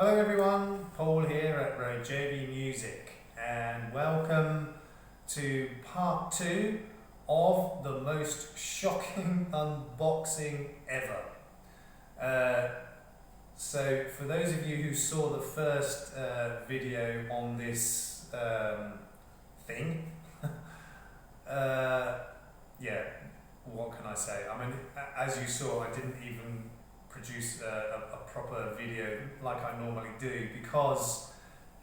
Hello everyone, Paul here at RoJoBe Music, and welcome to part 2 of the most shocking unboxing ever. So for those of you who saw the first video on this thing, yeah, what can I say? I mean, as you saw, I didn't even produce a proper video like I normally do, because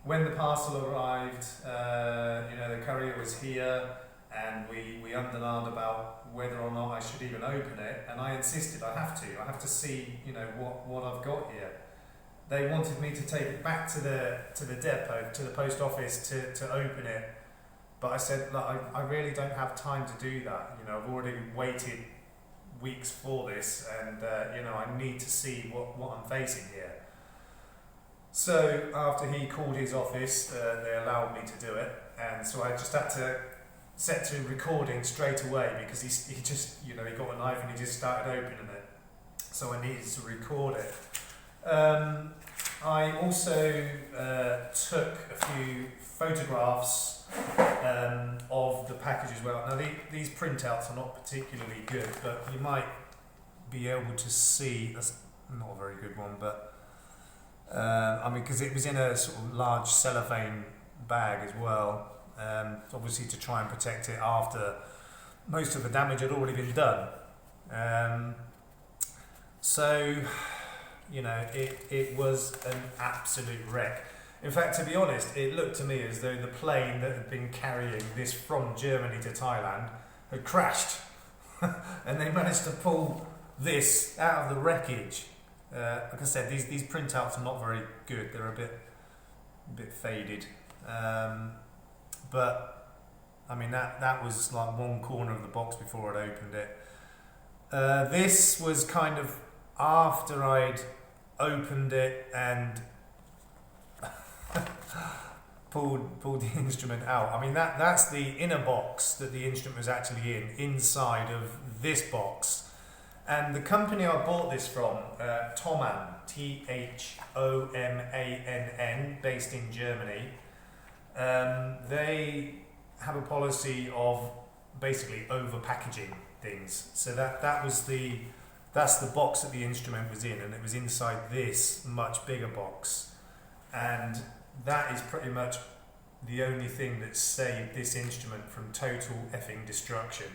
when the parcel arrived, the courier was here and we underlined about whether or not I should even open it, and I insisted I have to see what I've got here. They wanted me to take it back to the depot, to the post office to open it, but I said, look, I really don't have time to do that. I've already waited weeks for this, and I need to see what I'm facing here. So after he called his office, they allowed me to do it, and so I just had to set to recording straight away, because he just he got a knife and he just started opening it, so I needed to record it. I also took a few photographs of the package as well. Now these printouts are not particularly good, but you might be able to see, that's not a very good one, but because it was in a sort of large cellophane bag as well, obviously to try and protect it after most of the damage had already been done. So it was an absolute wreck. In fact, to be honest, it looked to me as though the plane that had been carrying this from Germany to Thailand had crashed, and they managed to pull this out of the wreckage. Like I said, these printouts are not very good; they're a bit faded. But I mean that was like one corner of the box before I'd opened it. This was kind of after I'd opened it and pulled the instrument out. I mean that's the inner box that the instrument was actually inside of this box. And the company I bought this from, Thomann, Thomann, based in Germany, they have a policy of basically over packaging things. So that's the box that the instrument was in, and it was inside this much bigger box. And that is pretty much the only thing that saved this instrument from total effing destruction.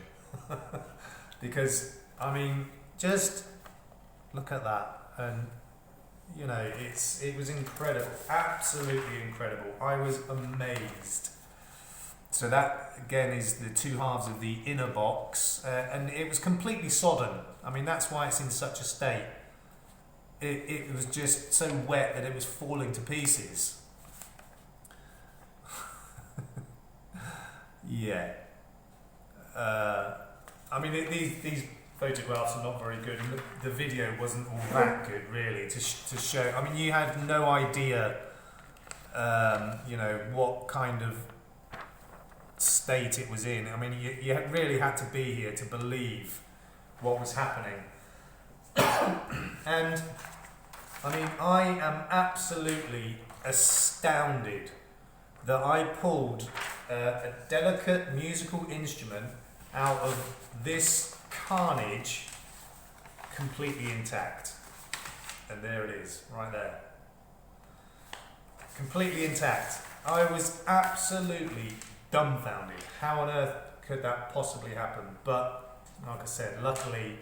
Because, I mean, just look at that, and it was incredible, absolutely incredible. I was amazed. So that again is the two halves of the inner box, and it was completely sodden. I mean, that's why it's in such a state. It was just so wet that it was falling to pieces. Yeah. I mean, these photographs are not very good, and the video wasn't all that good, really, to show. I mean, you had no idea, what kind of state it was in. I mean, you really had to be here to believe what was happening. And I mean, I am absolutely astounded that I pulled a delicate musical instrument out of this carnage completely intact. And there it is, right there. Completely intact. I was absolutely dumbfounded. How on earth could that possibly happen? But like I said, luckily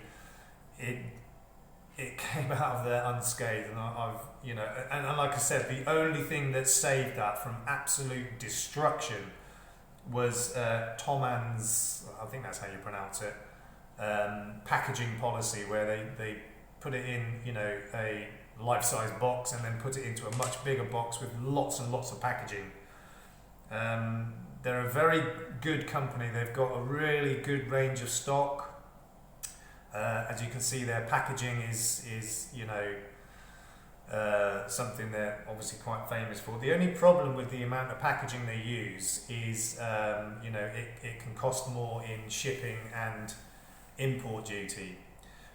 it came out of there unscathed, and I've and like I said, the only thing that saved that from absolute destruction was Thomann's, I think that's how you pronounce it, packaging policy, where they put it in a life-size box and then put it into a much bigger box with lots and lots of packaging. They're a very good company. They've got a really good range of stock. As you can see, their packaging is something they're obviously quite famous for. The only problem with the amount of packaging they use is it can cost more in shipping and import duty.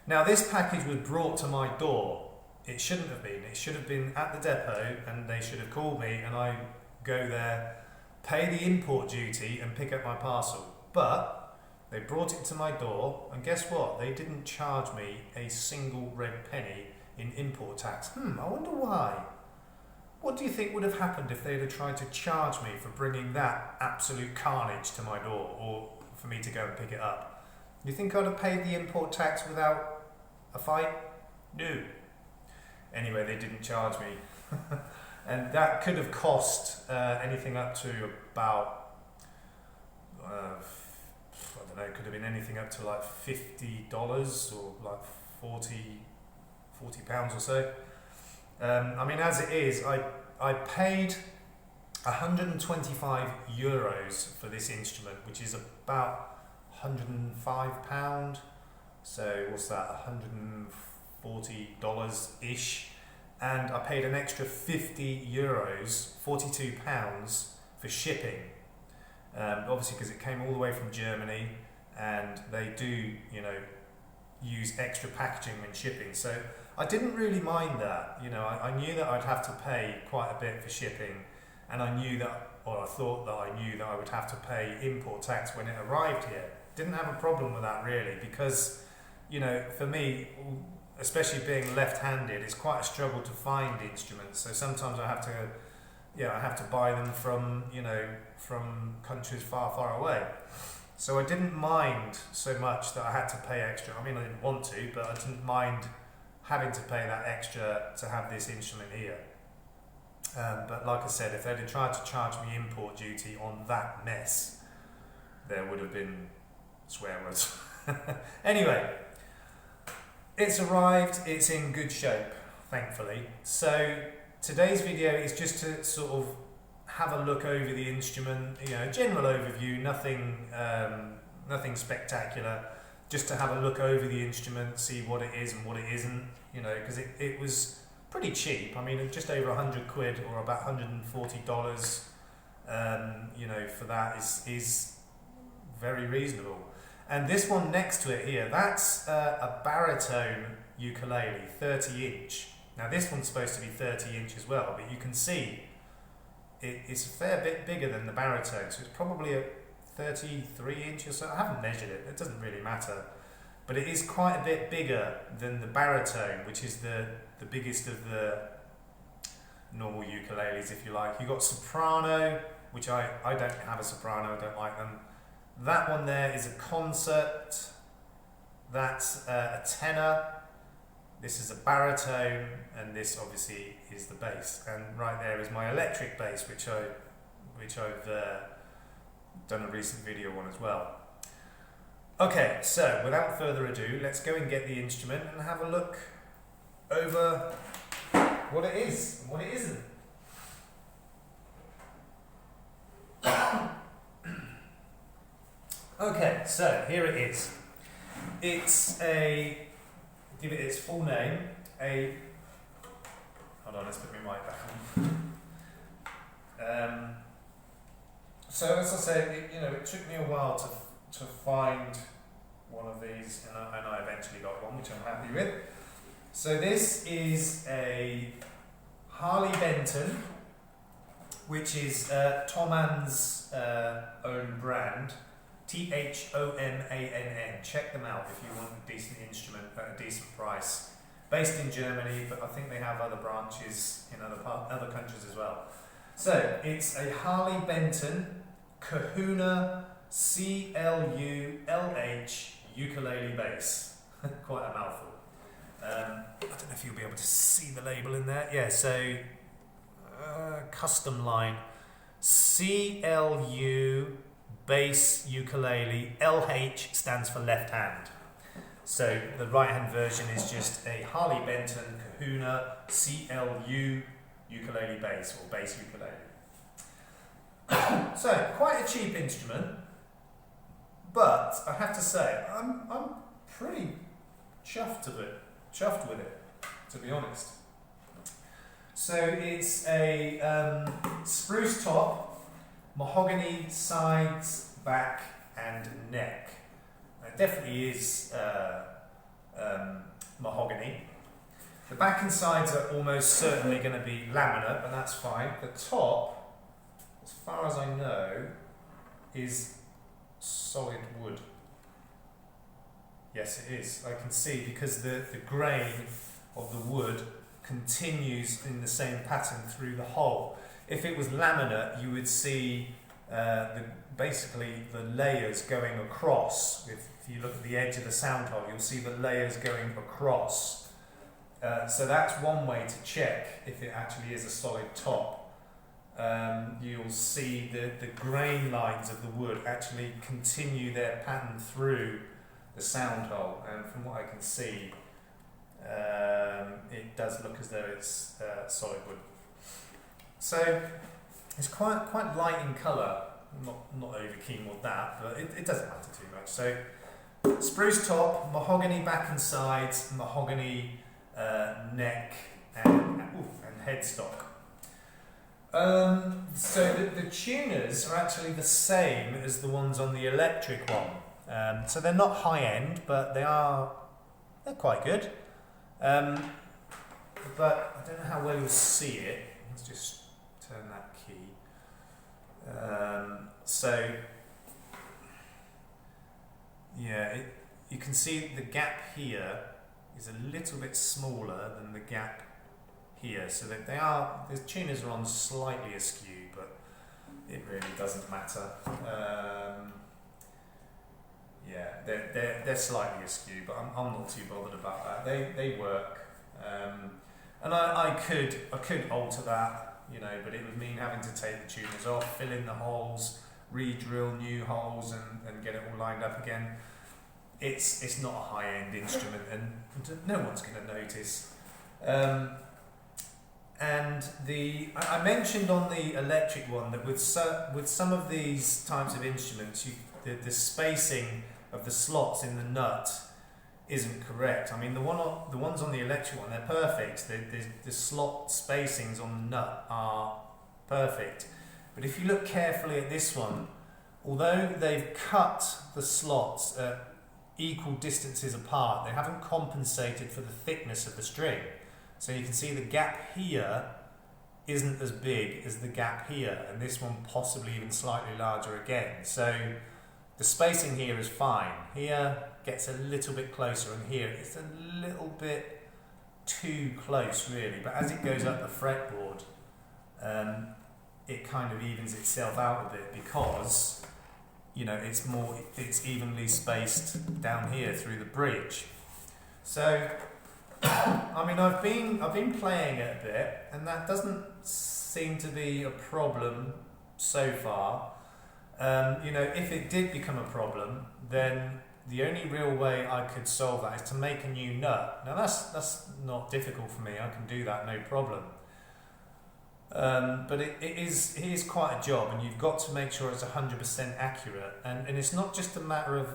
Now this package was brought to my door, It shouldn't have been. It should have been at the depot, and they should have called me, and I go there, pay the import duty, and pick up my parcel. But they brought it to my door, and guess what? They didn't charge me a single red penny in import tax. I wonder why. What do you think would have happened if they'd have tried to charge me for bringing that absolute carnage to my door, or for me to go and pick it up? Do you think I'd have paid the import tax without a fight? No. Anyway, they didn't charge me. And that could have cost anything up to about, I don't know, it could have been anything up to like $50 or like 40 pounds or so. I mean, as it is, I paid 125 euros for this instrument, which is about £105. So what's that, $140-ish? And I paid an extra 50 euros, £42 for shipping. Obviously because it came all the way from Germany, and they do, you know, use extra packaging when shipping. So I didn't really mind that. You know, I knew that I'd have to pay quite a bit for shipping, and I knew that, or I thought that I knew that I would have to pay import tax when it arrived here. Didn't have a problem with that really, because, you know, for me, especially being left-handed, it's quite a struggle to find instruments. So sometimes I have to buy them from, you know, from countries far, far away. So I didn't mind so much that I had to pay extra. I mean, I didn't want to, but I didn't mind having to pay that extra to have this instrument here. But like I said, if they'd have tried to charge me import duty on that mess, there would have been swear words. Anyway, it's arrived, it's in good shape, thankfully. So today's video is just to sort of have a look over the instrument, you know, general overview, nothing spectacular, just to have a look over the instrument, see what it is and what it isn't, you know, because it was pretty cheap. I mean, just over 100 quid or about $140, you know, for that is very reasonable. And this one next to it here, that's a baritone ukulele, 30-inch. Now this one's supposed to be 30-inch as well, but you can see it's a fair bit bigger than the baritone, so it's probably a 33-inch or so. I haven't measured it, it doesn't really matter. But it is quite a bit bigger than the baritone, which is the biggest of the normal ukuleles, if you like. You've got soprano, which I don't have a soprano, I don't like them. That one there is a concert, that's a tenor, this is a baritone, and this obviously is the bass. And right there is my electric bass, which I've done a recent video on as well. Okay, so without further ado, let's go and get the instrument and have a look over what it is and what it isn't. Okay, so here it is. It's give it its full name, hold on, let's put my mic back on. So as I said, it took me a while to find one of these, and I eventually got one, which I'm happy with. So this is a Harley Benton, which is Thoman's own brand, Thomann. Check them out if you want a decent instrument at a decent price. Based in Germany, but I think they have other branches in other countries as well. So it's a Harley Benton Kahuna CLU-LH ukulele bass. Quite a mouthful. I don't know if you'll be able to see the label in there. Yeah, so custom line CLU bass ukulele. LH stands for left hand. So the right hand version is just a Harley Benton Kahuna CLU ukulele bass, or bass ukulele. So quite a cheap instrument, but I have to say I'm pretty chuffed with it, to be honest. So it's a spruce top, mahogany sides, back and neck. It definitely is mahogany. The back and sides are almost certainly going to be laminate, but that's fine. The top, as far as I know, is solid wood. Yes, it is. I can see because the grain of the wood continues in the same pattern through the hole. If it was laminate, you would see basically the layers going across. If you look at the edge of the sound hole, you'll see the layers going across. So that's one way to check if it actually is a solid top. You'll see the grain lines of the wood actually continue their pattern through the sound hole, and from what I can see, it does look as though it's solid wood. So it's quite light in colour. Not over keen with that, but it doesn't matter too much. So spruce top, mahogany back and sides, mahogany neck and headstock. So the tuners are actually the same as the ones on the electric one. So they're not high end, but they're quite good. But I don't know how well you'll see it. Let's just turn that key. So yeah, you can see the gap here is a little bit smaller than the gap here, so that the tuners are on slightly askew, but it really doesn't matter. Yeah, they're slightly askew, but I'm not too bothered about that. They work, and I could alter that, but it would mean having to take the tuners off, fill in the holes, re-drill new holes, and get it all lined up again. It's not a high-end instrument, and no one's going to notice. And I mentioned on the electric one that with some of these types of instruments, the spacing of the slots in the nut isn't correct. I mean, the ones on the electric one, they're perfect. The slot spacings on the nut are perfect. But if you look carefully at this one, although they've cut the slots at equal distances apart, they haven't compensated for the thickness of the string. So you can see the gap here isn't as big as the gap here, and this one possibly even slightly larger again. So the spacing here is fine. Here gets a little bit closer, and here it's a little bit too close really, but as it goes up the fretboard, it kind of evens itself out a bit because it's evenly spaced down here through the bridge. So I mean, I've been playing it a bit, and that doesn't seem to be a problem so far. If it did become a problem, then the only real way I could solve that is to make a new nut. Now that's not difficult for me. I can do that, no problem. But it is quite a job, and you've got to make sure it's 100% accurate. And it's not just a matter of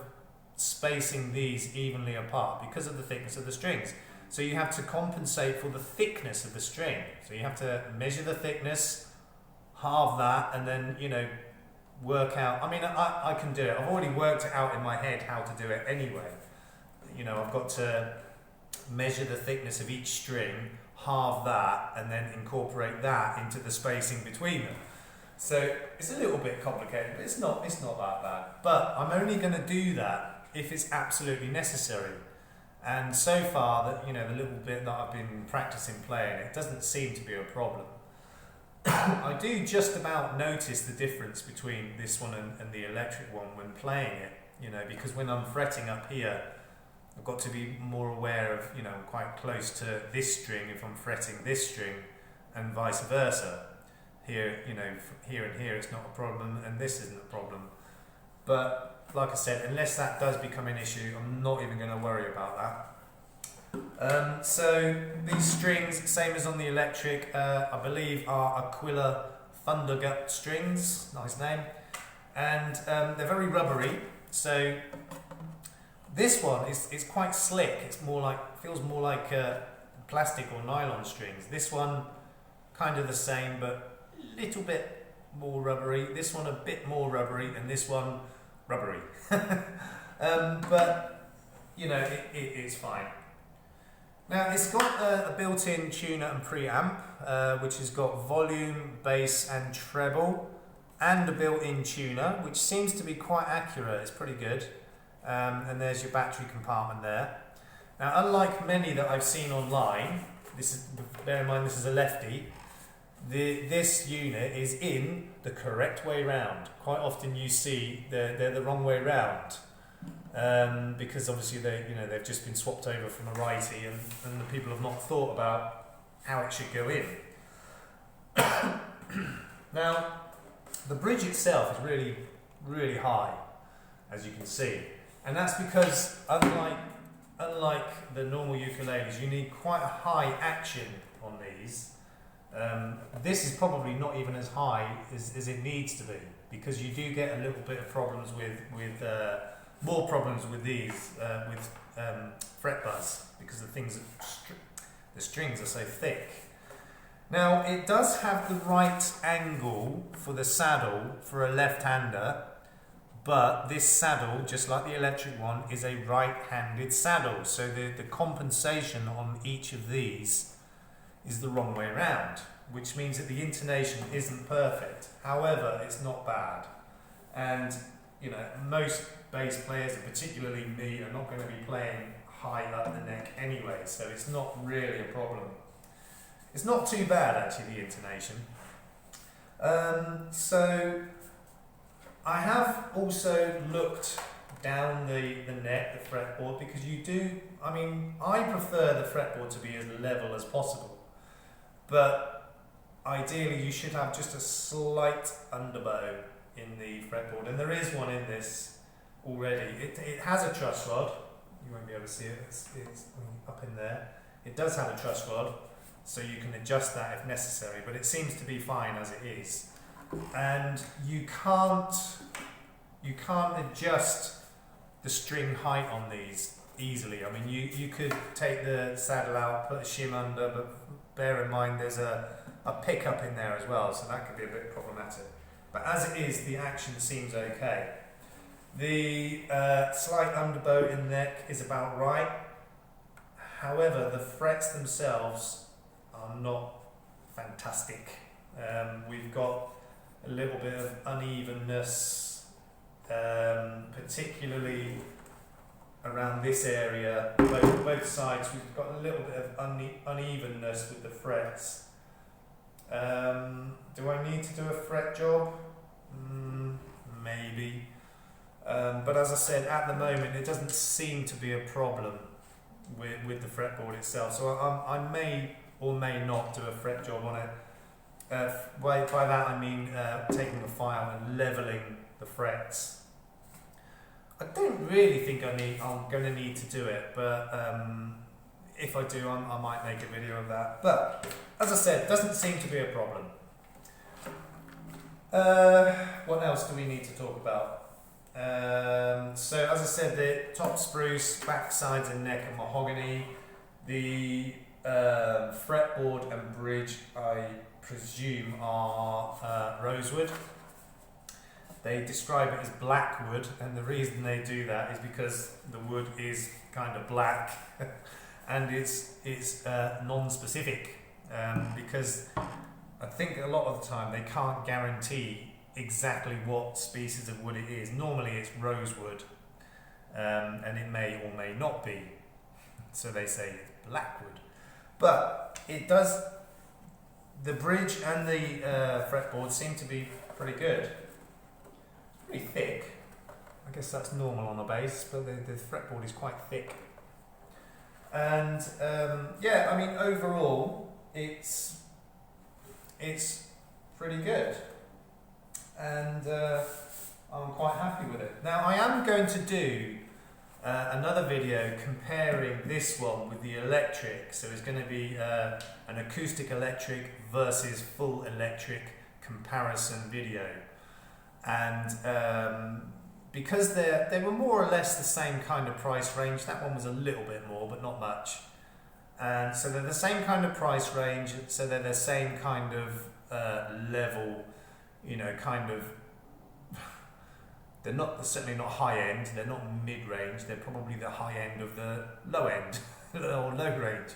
spacing these evenly apart because of the thickness of the strings. So you have to compensate for the thickness of the string. So you have to measure the thickness, halve that, and then, work out. I mean, I can do it. I've already worked it out in my head how to do it anyway. I've got to measure the thickness of each string, halve that, and then incorporate that into the spacing between them. So it's a little bit complicated, but it's not that bad. But I'm only going to do that if it's absolutely necessary. And so far, the little bit that I've been practicing playing, it doesn't seem to be a problem. I do just about notice the difference between this one and the electric one when playing it, because when I'm fretting up here, I've got to be more aware of, I'm quite close to this string if I'm fretting this string, and vice versa. Here, here and here it's not a problem, and this isn't a problem. But like I said, unless that does become an issue, I'm not even going to worry about that. So these strings, same as on the electric, I believe are Aquila Thundergut strings, nice name, and they're very rubbery. So this one is quite slick. It's feels more like plastic or nylon strings. This one kind of the same, but a little bit more rubbery. This one a bit more rubbery, and this one rubbery. But it's fine. Now it's got a built-in tuner and preamp, which has got volume, bass and treble, and a built-in tuner, which seems to be quite accurate. It's pretty good. And there's your battery compartment there. Now, unlike many that I've seen online, bear in mind this is a lefty, this unit is in the correct way round. Quite often you see they're the wrong way round, because obviously they've just been swapped over from a righty, and the people have not thought about how it should go in. Now, the bridge itself is really, really high, as you can see, and that's because unlike the normal ukuleles, you need quite a high action on these. This is probably not even as high as it needs to be, because you do get a little bit of problems with more problems with these with fret buzz, because the strings are so thick. Now, it does have the right angle for the saddle for a left-hander, but this saddle, just like the electric one, is a right-handed saddle, so the compensation on each of these is the wrong way around, which means that the intonation isn't perfect. However, it's not bad, and most bass players, and particularly me, are not going to be playing high up the neck anyway, so it's not really a problem. It's not too bad actually, the intonation. So I have also looked down the neck, the fretboard, because I prefer the fretboard to be as level as possible, but ideally you should have just a slight underbow in the fretboard, and there is one in this already. It has a truss rod. You won't be able to see it, it's up in there. It does have a truss rod, so you can adjust that if necessary, but it seems to be fine as it is. And you can't adjust the string height on these easily. I mean, you could take the saddle out, put a shim under, but bear in mind there's a pickup in there as well, so that could be a bit problematic. But as it is, the action seems okay. The slight underbow in the neck is about right. However, the frets themselves are not fantastic. We've got a little bit of unevenness, particularly around this area. Both sides, we've got a little bit of unevenness with the frets. Do I need to do a fret job? Maybe. But as I said, at the moment it doesn't seem to be a problem with the fretboard itself. So I may or may not do a fret job on it. By that I mean taking a file and levelling the frets. I don't really think I'm going to need to do it, but if I do, I might make a video of that. But as I said, it doesn't seem to be a problem. What else do we need to talk about? So as I said, the top spruce, back sides and neck are mahogany. The fretboard and bridge, I presume, are rosewood. They describe it as black wood, and the reason they do that is because the wood is kind of black and it's non-specific, because I think a lot of the time they can't guarantee exactly what species of wood it is. Normally it's rosewood, and it may or may not be, so they say it's blackwood. But it does, the bridge and the fretboard seem to be pretty good. Pretty thick. I guess that's normal on a bass, but the fretboard is quite thick. And yeah, I mean, overall it's pretty good, and I'm quite happy with it. Now I am going to do another video comparing this one with the electric, so it's going to be an acoustic electric versus full electric comparison video, and because they were more or less the same kind of price range. That one was a little bit more, but not much. And so they're the same kind of price range, so they're the same kind of level, kind of, they're certainly not high end, they're not mid range, they're probably the high end of the low end. or low range.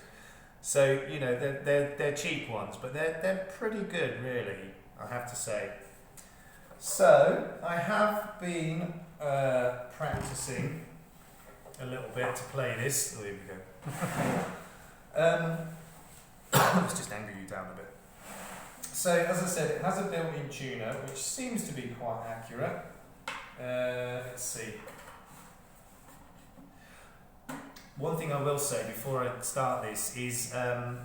So you know they're cheap ones, but they're pretty good, really, I have to say. So I have been practicing a little bit to play this. Oh, here we go. Let's just angle you down a bit. So as I said, it has a built-in tuner, which seems to be quite accurate. Let's see. One thing I will say before I start this is,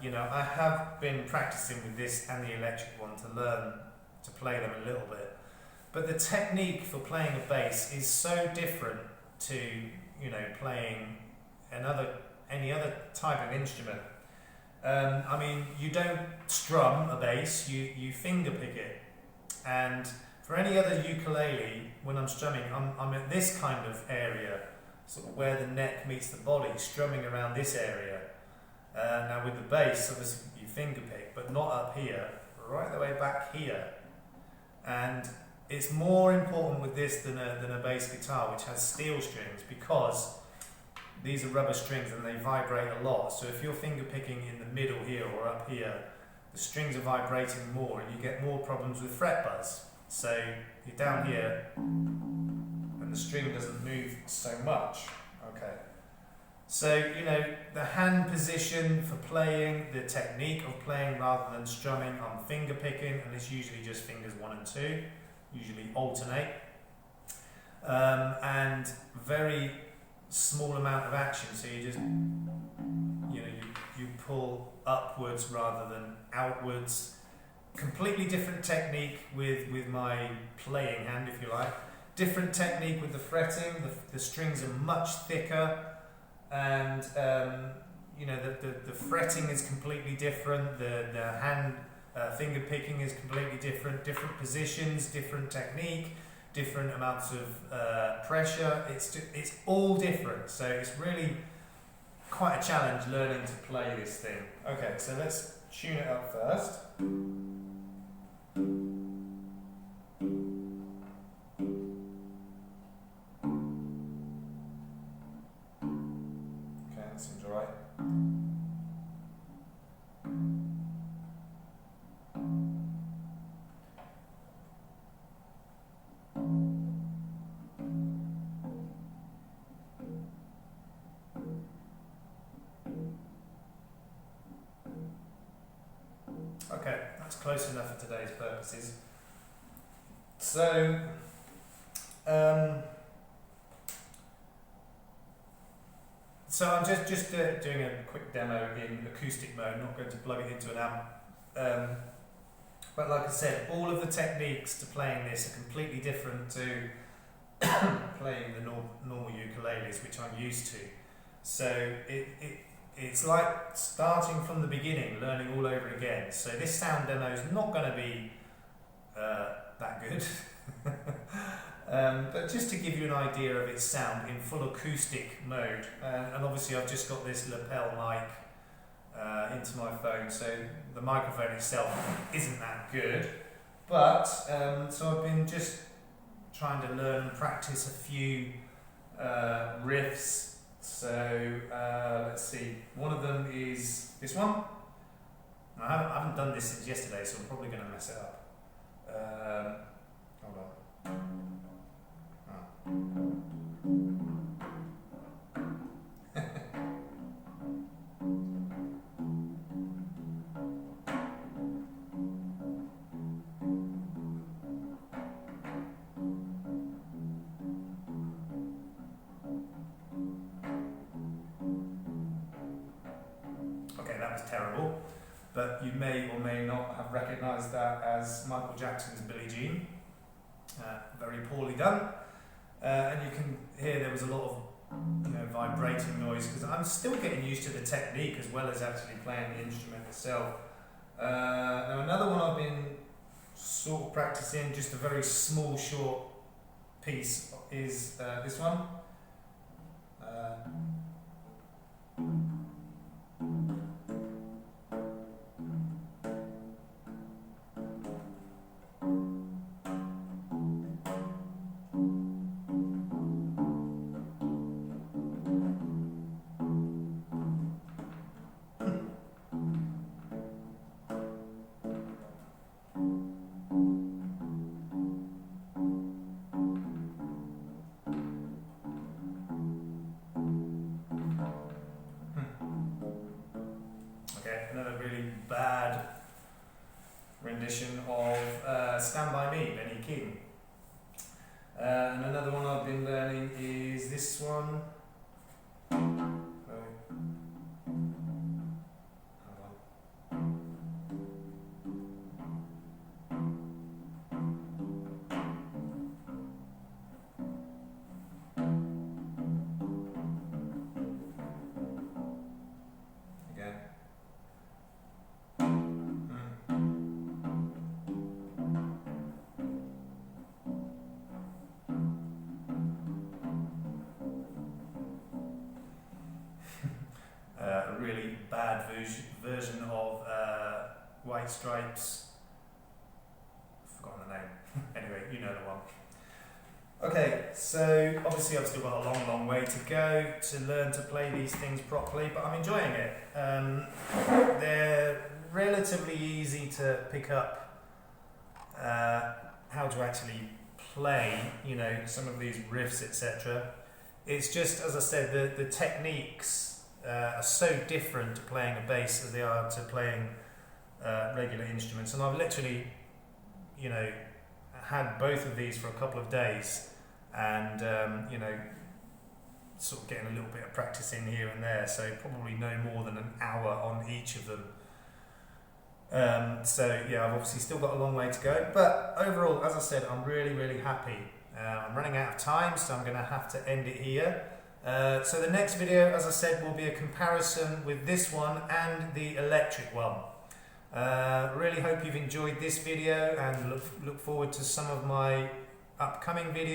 you know, I have been practicing with this and the electric one to learn to play them a little bit. But the technique for playing a bass is so different to, you know, playing any other type of instrument. I mean, you don't strum a bass, you finger pick it. And for any other ukulele, when I'm strumming, I'm at this kind of area, sort of where the neck meets the body, strumming around this area. Now with the bass, obviously you finger pick, but not up here, right the way back here. And it's more important with this than a bass guitar, which has steel strings, because these are rubber strings and they vibrate a lot. So if you're finger picking in the middle here or up here, the strings are vibrating more and you get more problems with fret buzz. So you're down here and the string doesn't move so much. Okay. So, you know, the hand position for playing, the technique of playing rather than strumming, I'm finger picking, and it's usually just fingers 1 and 2, usually alternate. And very small amount of action, so you just, you know, you pull upwards rather than outwards. Completely different technique with my playing hand, if you like. Different technique with the fretting. The strings are much thicker, and you know, the fretting is completely different. The hand finger picking is completely different. Different positions, different technique, different amounts of pressure. It's all different. So it's really quite a challenge learning to play this thing. Okay, so let's tune it up first. Okay, that seems alright. Okay, that's close enough for today's purposes. So, I'm just doing a quick demo in acoustic mode, not going to plug it into an amp. But like I said, all of the techniques to playing this are completely different to playing the normal ukuleles, which I'm used to. So it's like starting from the beginning, learning all over again. So this sound demo is not going to be that good. But just to give you an idea of its sound in full acoustic mode, and obviously I've just got this lapel mic into my phone, so the microphone itself isn't that good, but so I've been just trying to learn and practice a few riffs. So let's see, one of them is this one. I haven't done this since yesterday, so I'm probably going to mess it up. Hold on. Okay, that was terrible, but you may or may not have recognised that as Michael Jackson's Billie Jean. Very poorly done, and you can hear there was a lot of, you know, vibrating noise, because I'm still getting used to the technique as well as actually playing the instrument itself. Now another one I've been sort of practicing, just a very small short piece, is this one. rendition of Stand By Me, Benny King. And another one I've been learning is this one. A really bad version of White Stripes. I've forgotten the name. Anyway, you know the one. Okay, so obviously I've still got a long way to go to learn to play these things properly, but I'm enjoying it. They're relatively easy to pick up how to actually play, you know, some of these riffs, etc. It's just, as I said, the techniques are so different to playing a bass as they are to playing regular instruments, and I've literally, you know, had both of these for a couple of days, and you know, sort of getting a little bit of practice in here and there, so probably no more than an hour on each of them. So yeah, I've obviously still got a long way to go, but overall, as I said, I'm really happy. I'm running out of time, so I'm going to have to end it here. So the next video, as I said, will be a comparison with this one and the electric one. Really hope you've enjoyed this video, and look forward to some of my upcoming videos.